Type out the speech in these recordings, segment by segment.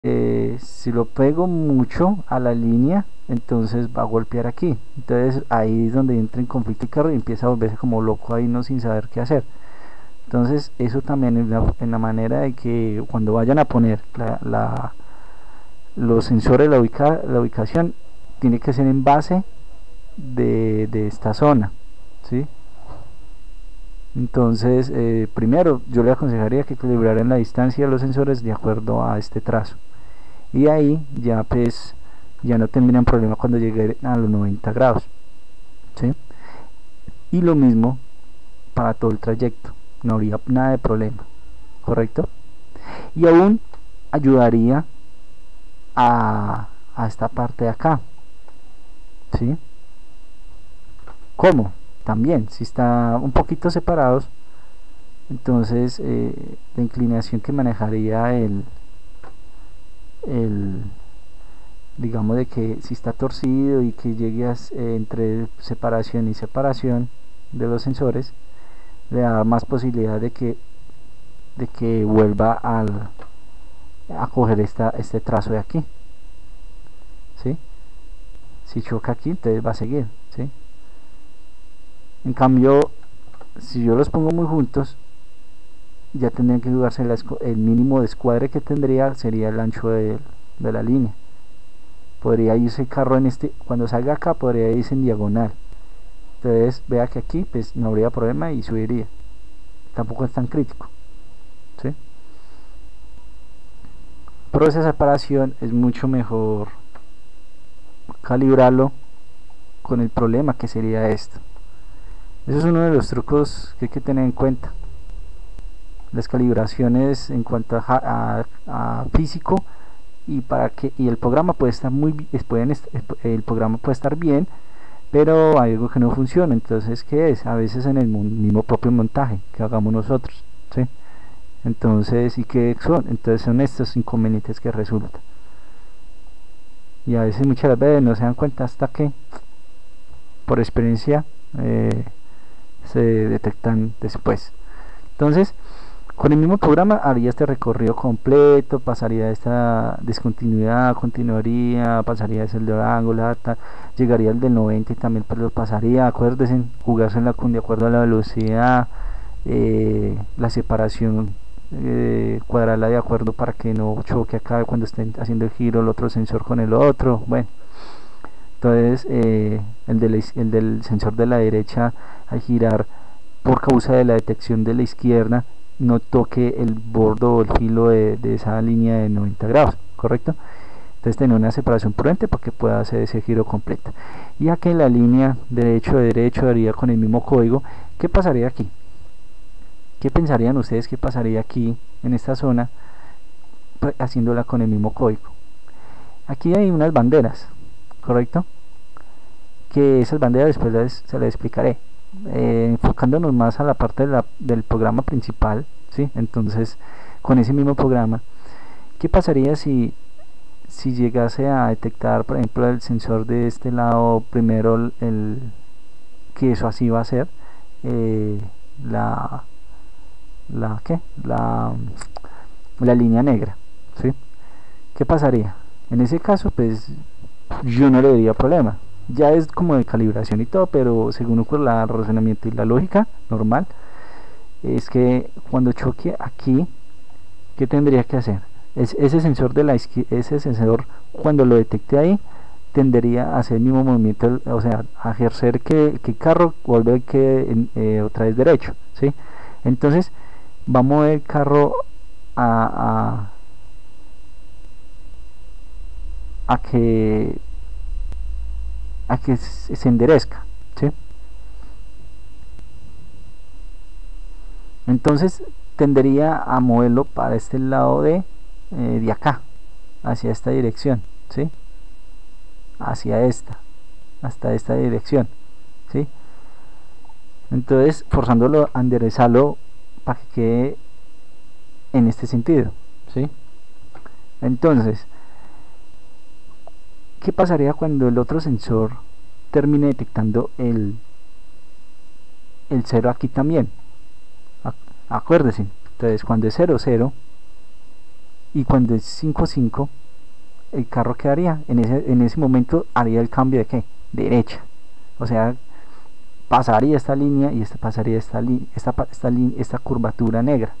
Si lo pego mucho a la línea, entonces va a golpear aquí. Entonces ahí es donde entra en conflicto el carro y empieza a volverse como loco ahí, no, sin saber qué hacer. Entonces eso también en la manera de que cuando vayan a poner los sensores, la ubicación tiene que ser en base de esta zona, ¿sí? Entonces, primero yo le aconsejaría que calibraran la distancia de los sensores de acuerdo a este trazo. Y ahí ya pues ya no tendrían problema cuando lleguen a los 90 grados, ¿sí? Y lo mismo para todo el trayecto, no habría nada de problema, ¿correcto? Y aún ayudaría a esta parte de acá, ¿sí? ¿Cómo? También, si está un poquito separados, entonces la inclinación que manejaría el digamos de que si está torcido y que llegue entre separación y separación de los sensores, le da más posibilidad de que vuelva a coger este trazo de aquí, ¿sí? Si choca aquí, entonces va a seguir, ¿sí? En cambio, si yo los pongo muy juntos, ya tendrían que jugarse el mínimo de escuadre que tendría sería el ancho de la línea. Podría irse el carro cuando salga acá podría irse en diagonal. Entonces vea que aquí pues no habría problema y subiría. Tampoco es tan crítico, ¿sí? Pero esa separación es mucho mejor calibrarlo con el problema que sería esto. Eso es uno de los trucos que hay que tener en cuenta. Las calibraciones en cuanto a físico y el programa puede estar el programa puede estar bien, pero hay algo que no funciona. Entonces, ¿qué es? A veces en el mismo propio montaje que hagamos nosotros, ¿sí? Entonces, ¿y qué son? Entonces son estos inconvenientes que resultan. Y a veces, muchas veces no se dan cuenta hasta que, por experiencia, se detectan después. Entonces, con el mismo programa haría este recorrido completo, pasaría esta discontinuidad, continuaría, pasaría ese de ángulo, llegaría al del 90 y también pues lo pasaría. Acuérdense, jugársela de acuerdo a la velocidad, la separación, cuadrarla de acuerdo para que no choque acá cuando estén haciendo el giro el otro sensor con el otro. Bueno, entonces el del sensor de la derecha al girar por causa de la detección de la izquierda no toque el borde o el filo de esa línea de 90 grados, ¿correcto? Entonces tener una separación prudente para que pueda hacer ese giro completo. Ya que la línea derecho de derecho haría con el mismo código, ¿qué pasaría aquí? ¿Qué pensarían ustedes que pasaría aquí en esta zona haciéndola con el mismo código? Aquí hay unas banderas, ¿correcto? Que esas banderas después se las explicaré. Enfocándonos más a la parte del programa principal, ¿sí? Entonces, con ese mismo programa, ¿qué pasaría si llegase a detectar, por ejemplo, el sensor de este lado, primero que eso así va a ser, eh, la, ¿qué? La línea negra, ¿sí? ¿Qué pasaría? En ese caso, pues yo no le diría problema. Ya es como de calibración y todo, pero según el razonamiento y la lógica normal, es que cuando choque aquí, ¿qué tendría que hacer? Ese sensor ese sensor cuando lo detecte ahí, tendería a hacer el mismo movimiento, o sea, a ejercer que el carro vuelve que otra vez derecho, ¿sí? Entonces va a mover el carro a, a, a que se enderezca, ¿sí? Entonces tendería a moverlo para este lado de acá, hacia esta dirección, ¿sí? Hacia hasta esta dirección, ¿sí? Entonces forzándolo a enderezarlo para que quede en este sentido, ¿sí? Entonces, ¿qué pasaría cuando el otro sensor termine detectando el 0 aquí también? Acuérdense, entonces cuando es 0, 0, y cuando es 5-5 el carro quedaría en ese momento, haría el cambio de qué, derecha, o sea, pasaría esta línea y pasaría esta curvatura negra.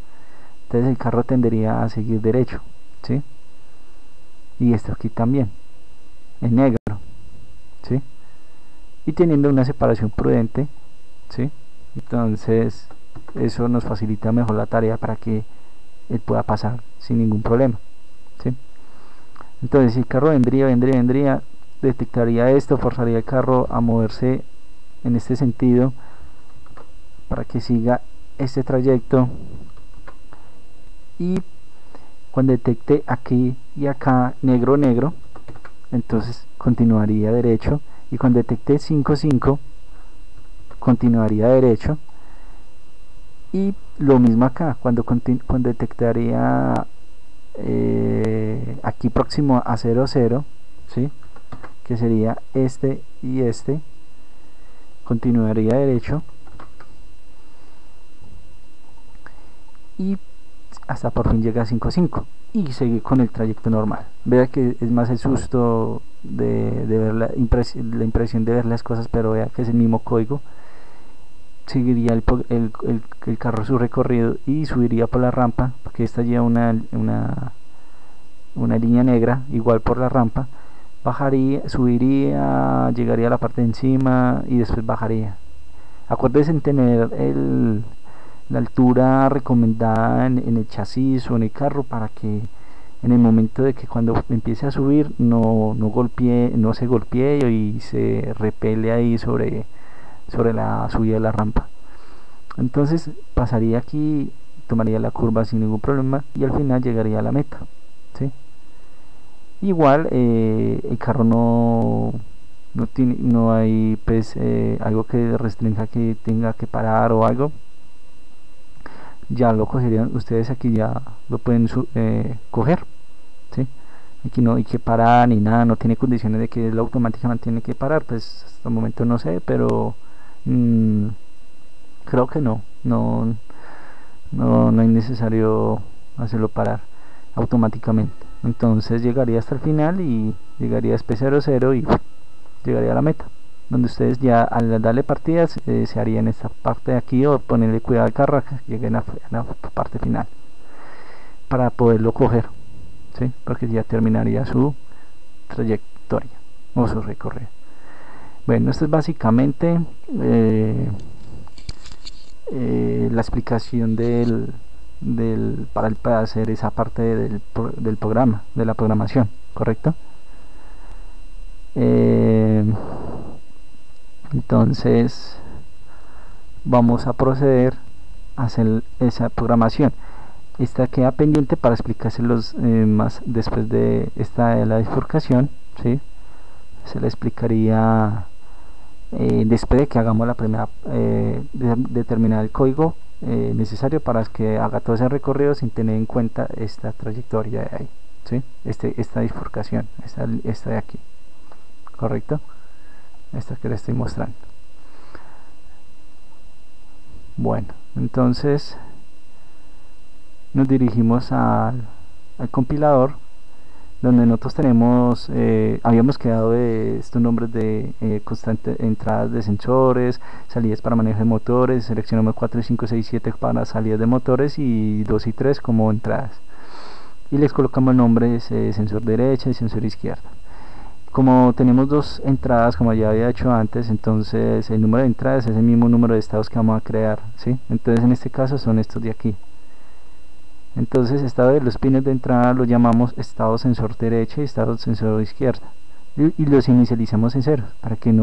Entonces el carro tendería a seguir derecho, ¿sí? Y esto aquí también en negro, ¿sí? Y teniendo una separación prudente, ¿sí? Entonces eso nos facilita mejor la tarea para que él pueda pasar sin ningún problema, ¿sí? Entonces si el carro vendría, detectaría esto, forzaría el carro a moverse en este sentido para que siga este trayecto, y cuando detecte aquí y acá negro negro, entonces continuaría derecho, y cuando detecte 5-5 continuaría derecho, y lo mismo acá cuando detectaría aquí próximo a 0-0, ¿sí? Que sería este y este, continuaría derecho y hasta por fin llega a 5-5 y seguir con el trayecto normal. Vea que es más el susto de ver la impresión de ver las cosas, pero vea que es el mismo código. Seguiría el carro su recorrido y subiría por la rampa, porque esta lleva una línea negra igual por la rampa, bajaría, subiría, llegaría a la parte de encima y después bajaría. Acuérdense en tener la altura recomendada en el chasis o en el carro, para que en el momento de que cuando empiece a subir no se golpee y se repele ahí sobre la subida de la rampa. Entonces pasaría aquí, tomaría la curva sin ningún problema y al final llegaría a la meta, ¿sí? Igual el carro no hay pues algo que restrinja que tenga que parar o algo. Ya lo cogerían ustedes, aquí ya lo pueden coger, ¿sí? Aquí no hay que parar ni nada, no tiene condiciones de que él automáticamente tiene que parar, pues hasta el momento no sé, pero mmm, creo que no es necesario hacerlo parar automáticamente. Entonces llegaría hasta el final y llegaría a SP00 y llegaría a la meta, donde ustedes ya al darle partidas se harían esta parte de aquí, o ponerle cuidado al carro que lleguen a la parte final para poderlo coger, ¿sí? Porque ya terminaría su trayectoria o su recorrido. Bueno, esto es básicamente la explicación para hacer esa parte del programa, de la programación, ¿correcto? Entonces vamos a proceder a hacer esa programación. Esta queda pendiente para explicárselos más después de esta de la bifurcación, ¿sí? Se le explicaría después de que hagamos la primera determinar el código necesario para que haga todo ese recorrido sin tener en cuenta esta trayectoria de ahí, ¿sí? Esta bifurcación, esta de aquí, correcto, esta que le estoy mostrando. Bueno, entonces nos dirigimos al compilador, donde nosotros tenemos habíamos quedado de estos nombres de constante, entradas de sensores, salidas para manejo de motores. Seleccionamos 4, 5, 6, 7 para salidas de motores y 2 y 3 como entradas, y les colocamos nombres sensor derecha y sensor izquierda. Como tenemos dos entradas, como ya había hecho antes, entonces el número de entradas es el mismo número de estados que vamos a crear, ¿sí? Entonces en este caso son estos de aquí. Entonces estado de los pines de entrada lo llamamos estado sensor derecha y estado sensor izquierda, y los inicializamos en cero para que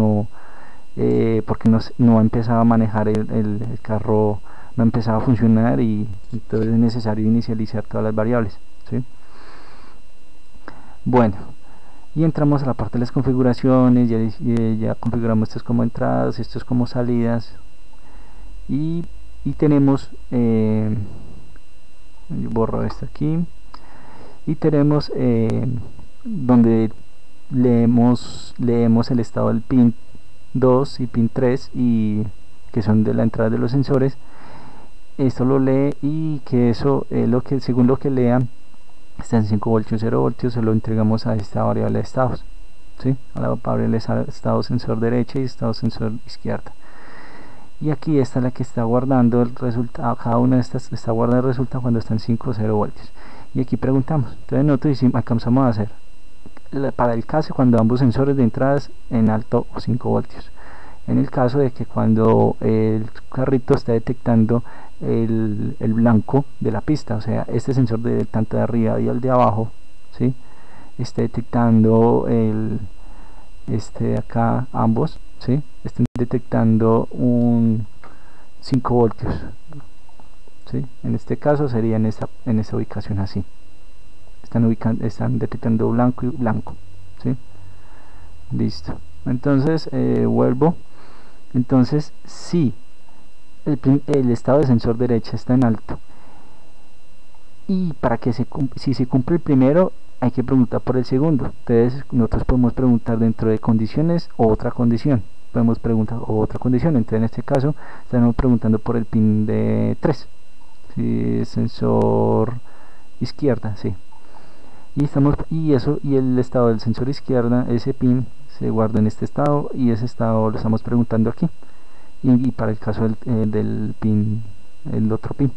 porque no empezaba a manejar el carro, no empezaba a funcionar, y entonces es necesario inicializar todas las variables, ¿sí? Bueno, y entramos a la parte de las configuraciones. Ya configuramos estos como entradas, estos como salidas, y tenemos yo borro esto aquí, y tenemos donde leemos el estado del pin 2 y pin 3, y que son de la entrada de los sensores. Esto lo lee, y que eso según lo que lea está en 5 voltios, 0 voltios, se lo entregamos a esta variable de estados, ¿sí? A la variable estado sensor derecha y estado sensor izquierda. Y aquí está la que está guardando el resultado, cada una de estas está guardando el resultado cuando están 5 o 0 voltios. Y aquí preguntamos, entonces nosotros alcanzamos a hacer para el caso cuando ambos sensores de entradas en alto o 5 voltios. En el caso de que cuando el carrito está detectando el blanco de la pista, o sea, este sensor de tanto de arriba y el de abajo, ¿sí? Está detectando este de acá, ambos, ¿sí? Están detectando un 5 voltios, ¿sí? En este caso sería en esta ubicación así. Están detectando blanco y blanco, ¿sí? Listo. Entonces vuelvo. Entonces si el estado de sensor derecha está en alto y para que si se cumple el primero hay que preguntar por el segundo. Entonces nosotros podemos preguntar dentro de condiciones o otra condición, podemos preguntar otra condición. Entonces en este caso estamos preguntando por el pin de 3, si es sensor izquierda, sí. Y el estado del sensor izquierda, ese pin se guarda en este estado y ese estado lo estamos preguntando aquí, y para el caso del pin, el otro pin.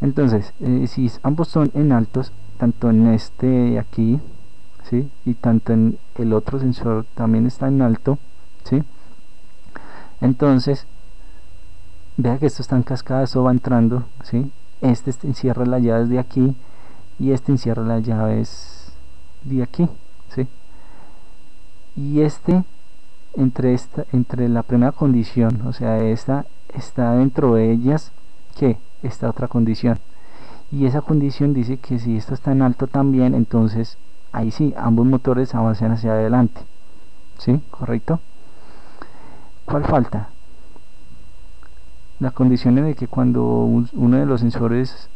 Entonces si ambos son en altos, tanto en este de aquí, ¿sí? Y tanto en el otro sensor también está en alto, ¿sí? Entonces vea que esto está en cascada, esto va entrando, ¿sí? Este encierra las llaves de aquí y este encierra las llaves de aquí, ¿sí? Y entre la primera condición, o sea, esta está dentro de ellas que esta otra condición, y esa condición dice que si esto está en alto también, entonces ahí sí, ambos motores avanzan hacia adelante, ¿sí? ¿Correcto? ¿Cuál falta? La condición de que cuando uno de los sensores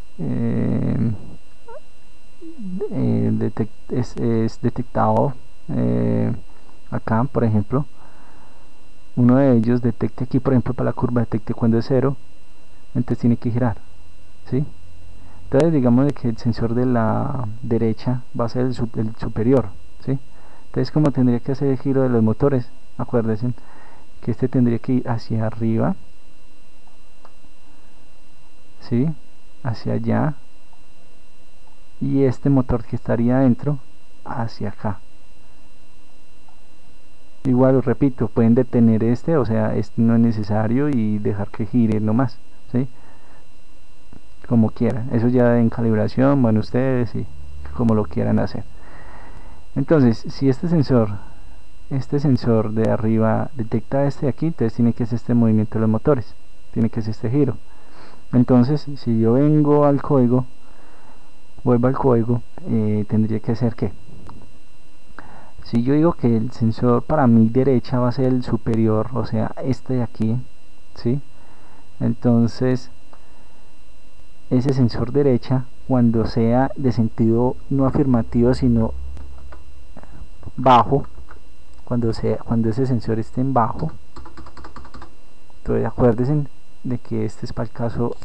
es detectado acá, por ejemplo, uno de ellos detecte aquí, por ejemplo, para la curva detecte cuando es 0, entonces tiene que girar, ¿sí? Entonces digamos de que el sensor de la derecha va a ser el superior, ¿sí? Entonces como tendría que hacer el giro de los motores, acuérdense que este tendría que ir hacia arriba, ¿sí? Hacia allá, y este motor que estaría adentro hacia acá. Igual, repito, pueden detener o sea, este no es necesario, y dejar que gire nomás, ¿sí? Como quieran, eso ya en calibración, bueno, ustedes y como lo quieran hacer. Entonces si este sensor de arriba detecta de aquí, entonces tiene que ser este movimiento de los motores, tiene que ser este giro. Entonces si yo vengo al código, vuelvo al código, tendría que ser que si yo digo que el sensor para mi derecha va a ser el superior, o sea, este de aquí, ¿sí? Entonces ese sensor derecha, cuando sea de sentido no afirmativo sino bajo, cuando ese sensor esté en bajo, entonces acuérdense de que este es para el caso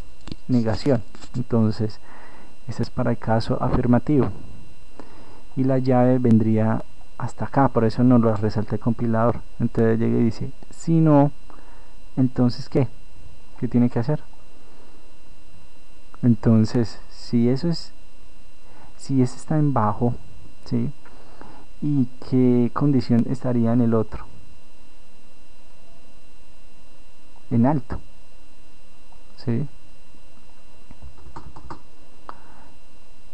negación, entonces este es para el caso afirmativo, y la llave vendría hasta acá, por eso no lo resalta el compilador. Entonces llega y dice, si no, entonces ¿qué tiene que hacer? Entonces si ese está en bajo, ¿sí? ¿Y qué condición estaría en el otro? En alto, ¿sí?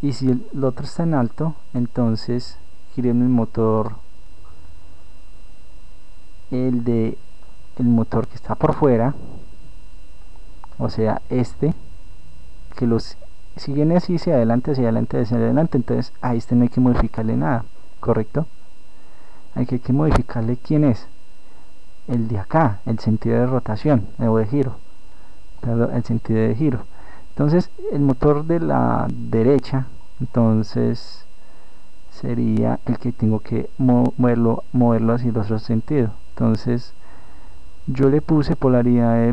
Y si el otro está en alto, entonces giremos el motor, el motor que está por fuera, o sea, que los siguen así hacia adelante, hacia adelante, hacia adelante. Entonces a este no hay que modificarle nada, ¿correcto? Hay que modificarle quién es, el de acá, el sentido de rotación o de giro, perdón, el sentido de giro. Entonces el motor de la derecha, entonces sería el que tengo que moverlo hacia el otro sentido. Entonces yo le puse polaridad de